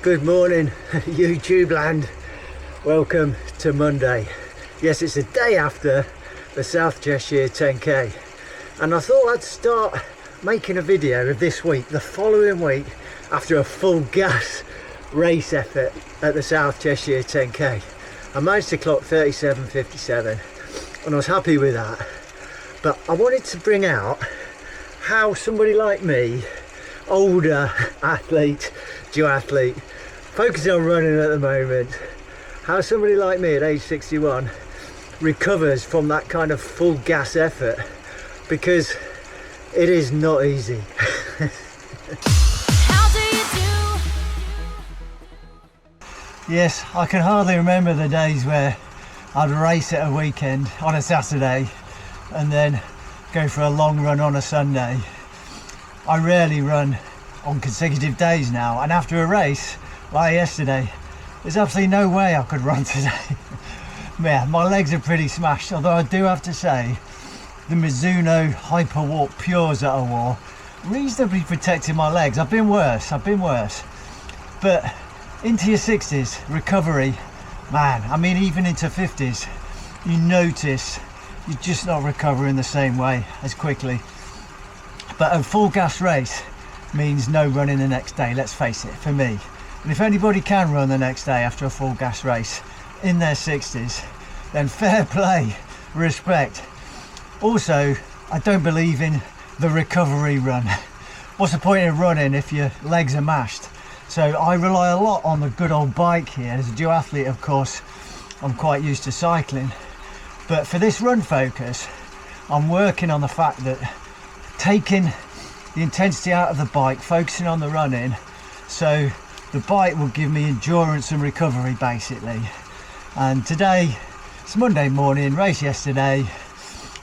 Good morning, YouTube land. Welcome to Monday. Yes, it's a day after the South Cheshire 10k, and I thought I'd start making a video of this week, the following week, after a full gas race effort at the South Cheshire 10k. I managed to clock 37:57 and I was happy with that, but I wanted to bring out how somebody like me, older athlete, duathlete, focusing on running at the moment, how somebody like me at age 61 recovers from that kind of full gas effort, because it is not easy. Yes, I can hardly remember the days where I'd race at a weekend on a Saturday and then go for a long run on a Sunday. I rarely run on consecutive days now, and after a race like yesterday, there's absolutely no way I could run today. Yeah, my legs are pretty smashed, although I do have to say the Mizuno Hyperwalk Pures that I wore reasonably protected my legs. I've been worse, but into your 60s, recovery, man, I mean even into 50s, you notice you're just not recovering the same way as quickly. But a full gas race means no running the next day, let's face it, for me. And if anybody can run the next day after a full gas race in their 60s, then fair play, respect. Also, I don't believe in the recovery run. What's the point in running if your legs are mashed? So I rely a lot on the good old bike here. As a duathlete, of course, I'm quite used to cycling. But for this run focus, I'm working on the fact that taking the intensity out of the bike, focusing on the running, so the bike will give me endurance and recovery basically. And today, it's Monday morning, race yesterday,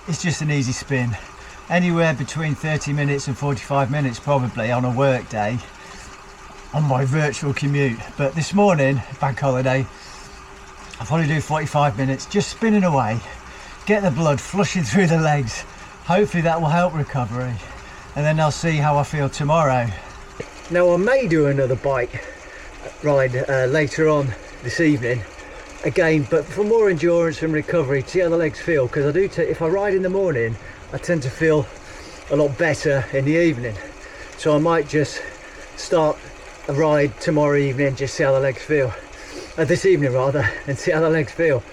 it's just an easy spin. Anywhere between 30 minutes and 45 minutes probably on a work day on my virtual commute. But this morning, bank holiday, I'll probably do 45 minutes, just spinning away, get the blood flushing through the legs. Hopefully that will help recovery, and then I'll see how I feel tomorrow. Now I may do another bike ride later on this evening again, but for more endurance and recovery, to see how the legs feel, because I do if I ride in the morning, I tend to feel a lot better in the evening. So I might just start a ride tomorrow evening, just see how the legs feel, this evening rather, and see how the legs feel.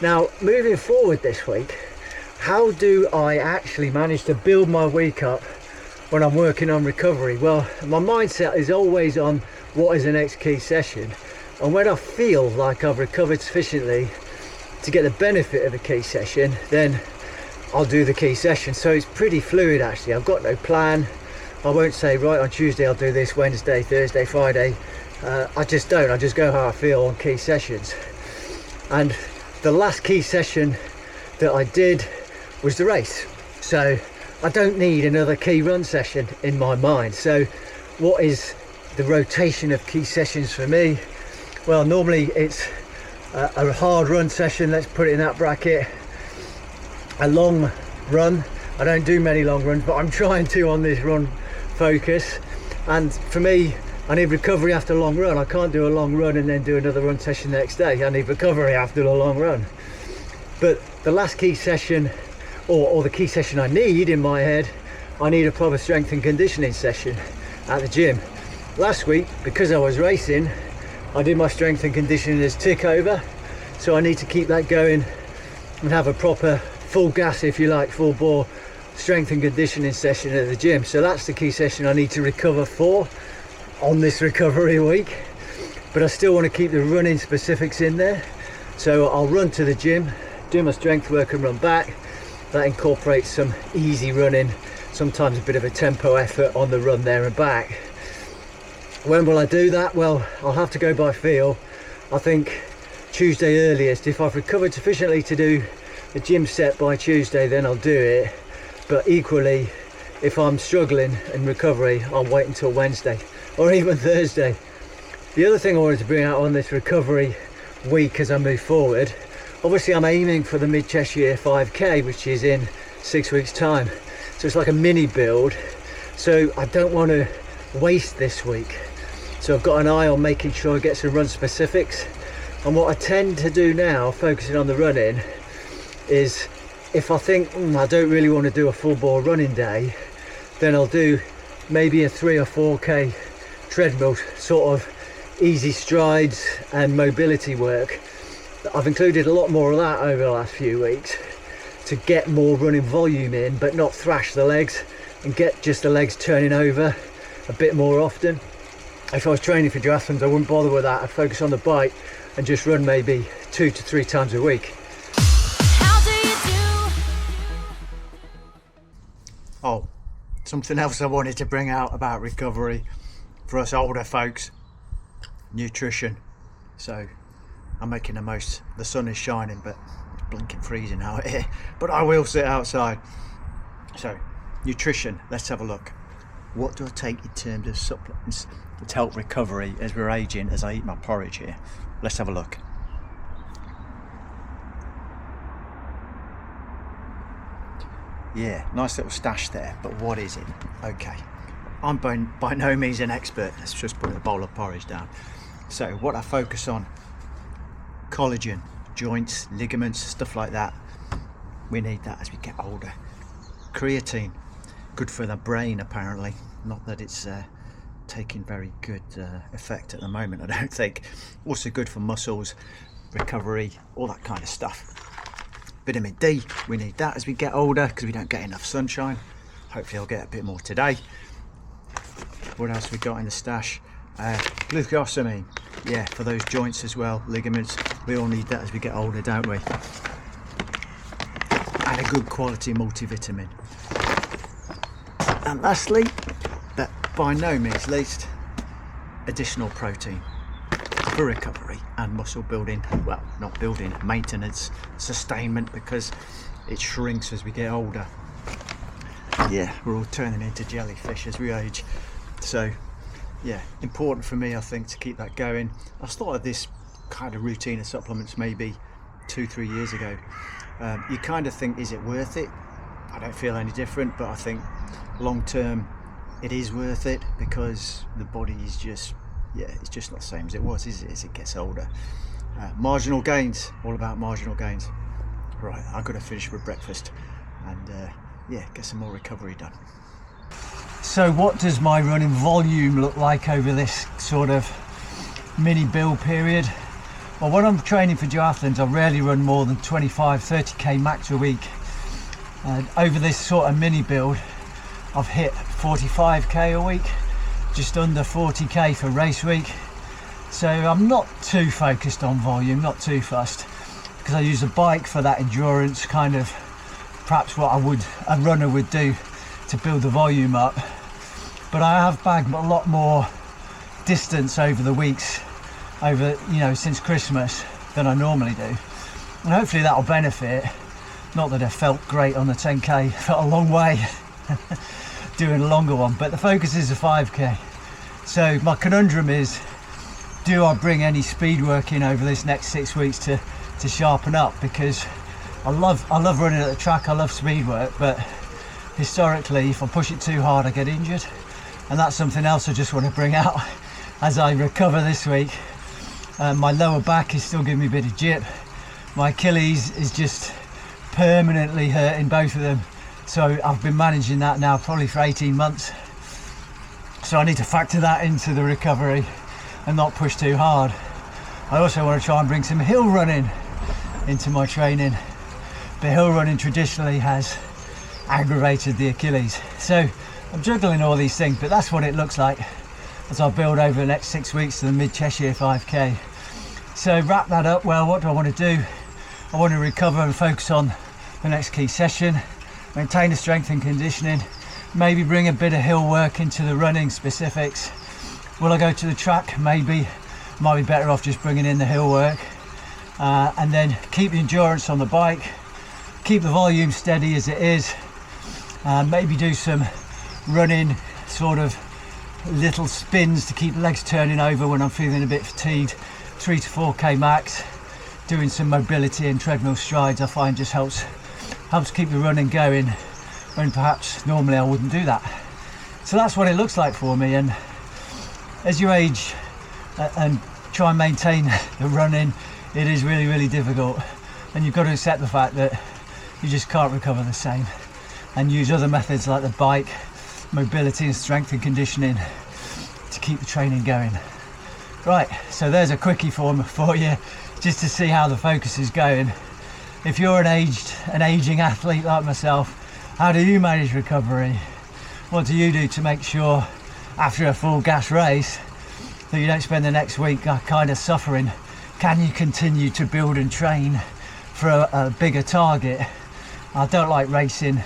Now moving forward this week, how do I actually manage to build my week up when I'm working on recovery? Well, my mindset is always on what is the next key session, and when I feel like I've recovered sufficiently to get the benefit of a key session, then I'll do the key session. So it's pretty fluid actually. I've got no plan. I won't say right on Tuesday I'll do this, Wednesday, Thursday, Friday. I just don't. I just go how I feel on key sessions. And the last key session that I did was the race, so I don't need another key run session in my mind. So what is the rotation of key sessions for me? Well, normally it's a hard run session, let's put it in that bracket, a long run. I don't do many long runs, but I'm trying to on this run focus, and for me I need recovery after a long run. I can't do a long run and then do another run session the next day. I need recovery after a long run. But the last key session, or the key session I need in my head, I need a proper strength and conditioning session at the gym. Last week, because I was racing, I did my strength and conditioning as tick over, so I need to keep that going and have a proper full gas, if you like, full bore strength and conditioning session at the gym. So that's the key session I need to recover for on this recovery week, but I still want to keep the running specifics in there. So I'll run to the gym, do my strength work and run back. That incorporates some easy running, sometimes a bit of a tempo effort on the run there and back. When will I do that? Well, I'll have to go by feel. I think Tuesday earliest. If I've recovered sufficiently to do the gym set by Tuesday, then I'll do it. But equally, if I'm struggling in recovery, I'll wait until Wednesday or even Thursday. The other thing I wanted to bring out on this recovery week as I move forward, obviously I'm aiming for the Mid Cheshire 5k, which is in 6 weeks time. So it's like a mini build. So I don't want to waste this week. So I've got an eye on making sure I get some run specifics. And what I tend to do now, focusing on the running, is if I think I don't really want to do a full bore running day, then I'll do maybe a 3 or 4k treadmill, sort of easy strides and mobility work. I've included a lot more of that over the last few weeks to get more running volume in, but not thrash the legs, and get just the legs turning over a bit more often. If I was training for duathlons, I wouldn't bother with that. I'd focus on the bike and just run maybe 2 to 3 times a week. Oh, something else I wanted to bring out about recovery for us older folks: nutrition. So I'm making the most. The sun is shining, but it's blinking freezing out here, but I will sit outside. So nutrition, let's have a look. What do I take in terms of supplements to help recovery as we're aging, as I eat my porridge here? Let's have a look. Yeah, nice little stash there, but what is it? Okay, I'm by no means an expert. Let's just put a bowl of porridge down. So what I focus on: collagen, joints, ligaments, stuff like that. We need that as we get older. Creatine, good for the brain apparently. Not that it's taking very good effect at the moment, I don't think. Also good for muscles, recovery, all that kind of stuff. Vitamin D, we need that as we get older because we don't get enough sunshine. Hopefully I'll get a bit more today. What else we got in the stash? Glucosamine, yeah, for those joints as well, ligaments. We all need that as we get older, don't we? And a good quality multivitamin. And lastly, but by no means least, additional protein for recovery and muscle building. Well, not building, maintenance, sustainment, because it shrinks as we get older. Yeah, we're all turning into jellyfish as we age. So yeah, important for me, I think, to keep that going. I started this kind of routine of supplements maybe 2-3 years ago. You kind of think, is it worth it? I don't feel any different, but I think long term it is worth it, because the body is just, yeah, it's just not the same as it was, is it, as it gets older. Marginal gains, all about marginal gains. Right, I've got to finish with breakfast and yeah, get some more recovery done. So what does my running volume look like over this sort of mini build period? Well, when I'm training for duathlons, I rarely run more than 25-30k max a week. Over this sort of mini build, I've hit 45k a week, just under 40k for race week. So I'm not too focused on volume, not too fussed, because I use the bike for that endurance, kind of perhaps what a runner would do to build the volume up. But I have bagged a lot more distance over the weeks, since Christmas, than I normally do, and hopefully that'll benefit. Not that I felt great on the 10k, felt a long way doing a longer one, but the focus is a 5k. So my conundrum is, do I bring any speed work in over this next 6 weeks to sharpen up? Because I love running at the track, I love speed work, but historically if I push it too hard I get injured, and that's something else I just want to bring out as I recover this week. My lower back is still giving me a bit of jip. My Achilles is just permanently hurting, both of them. So I've been managing that now probably for 18 months. So I need to factor that into the recovery and not push too hard. I also want to try and bring some hill running into my training. But hill running traditionally has aggravated the Achilles. So I'm juggling all these things, but that's what it looks like as I build over the next 6 weeks to the mid-Cheshire 5k. So wrap that up. Well, what do I want to do? I want to recover and focus on the next key session, maintain the strength and conditioning, maybe bring a bit of hill work into the running specifics. Will I go to the track? Maybe. Might be better off just bringing in the hill work, and then keep the endurance on the bike, keep the volume steady as it is, maybe do some running sort of little spins to keep legs turning over when I'm feeling a bit fatigued. 3 to 4k max. Doing some mobility and treadmill strides I find just helps keep the running going when perhaps normally I wouldn't do that. So that's what it looks like for me, and as you age and try and maintain the running, it is really, really difficult, and you've got to accept the fact that you just can't recover the same, and use other methods like the bike, mobility and strength and conditioning to keep the training going. Right, so there's a quickie for you, just to see how the focus is going. If you're an aging athlete like myself, how do you manage recovery? What do you do to make sure after a full gas race that you don't spend the next week kind of suffering? Can you continue to build and train for a bigger target? I don't like racing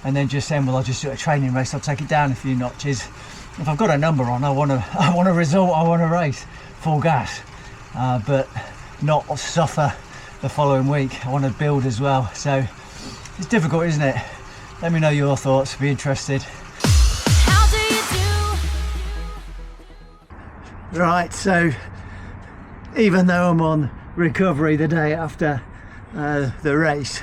and then just saying, well, I'll just do a training race, I'll take it down a few notches. If I've got a number on, I want a result, I want a race, full gas, but not suffer the following week. I want to build as well. So it's difficult, isn't it? Let me know your thoughts, be interested. How do you do? Right, so even though I'm on recovery the day after the race,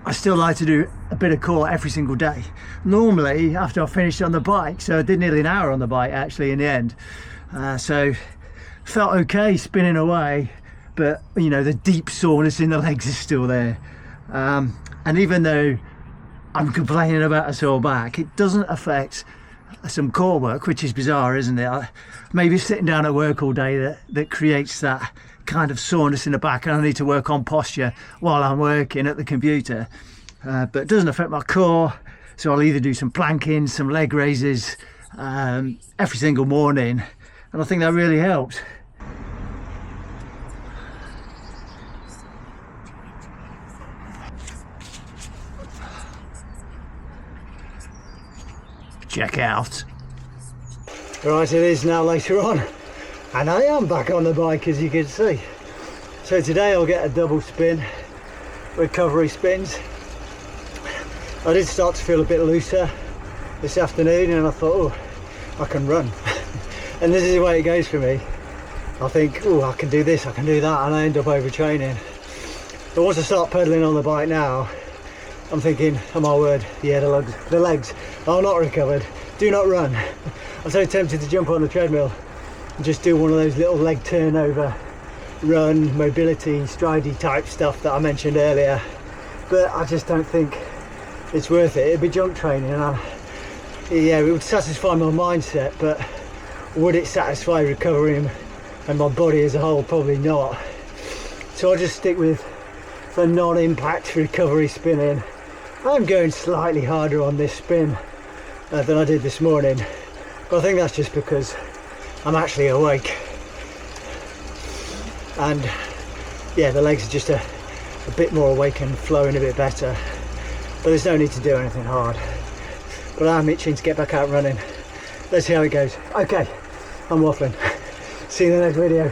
I still like to do a bit of core every single day. Normally after I finished on the bike, so I did nearly an hour on the bike actually in the end, so felt okay spinning away, but you know, the deep soreness in the legs is still there, and even though I'm complaining about a sore back, it doesn't affect some core work, which is bizarre, isn't it? Maybe sitting down at work all day that creates that kind of soreness in the back, and I need to work on posture while I'm working at the computer, but it doesn't affect my core. So I'll either do some planking, some leg raises every single morning, and I think that really helps. Check out. Right, it is now later on, and I am back on the bike, as you can see. So today I'll get a double spin, recovery spins. I did start to feel a bit looser this afternoon, and I thought, oh, I can run. And this is the way it goes for me. I think, oh, I can do this, I can do that, and I end up overtraining. But once I start pedaling on the bike now, I'm thinking, oh my word, yeah, the legs are not recovered. Do not run. I'm so tempted to jump on the treadmill and just do one of those little leg turnover, run, mobility, stridey type stuff that I mentioned earlier. But I just don't think it's worth it. It'd be junk training, and yeah, it would satisfy my mindset, but would it satisfy recovery and my body as a whole? Probably not. So I'll just stick with the non-impact recovery spinning. I'm going slightly harder on this spin than I did this morning, but I think that's just because I'm actually awake, and yeah, the legs are just a bit more awake and flowing a bit better, but there's no need to do anything hard. But I'm itching to get back out running. Let's see how it goes. Okay, I'm waffling. See you in the next video.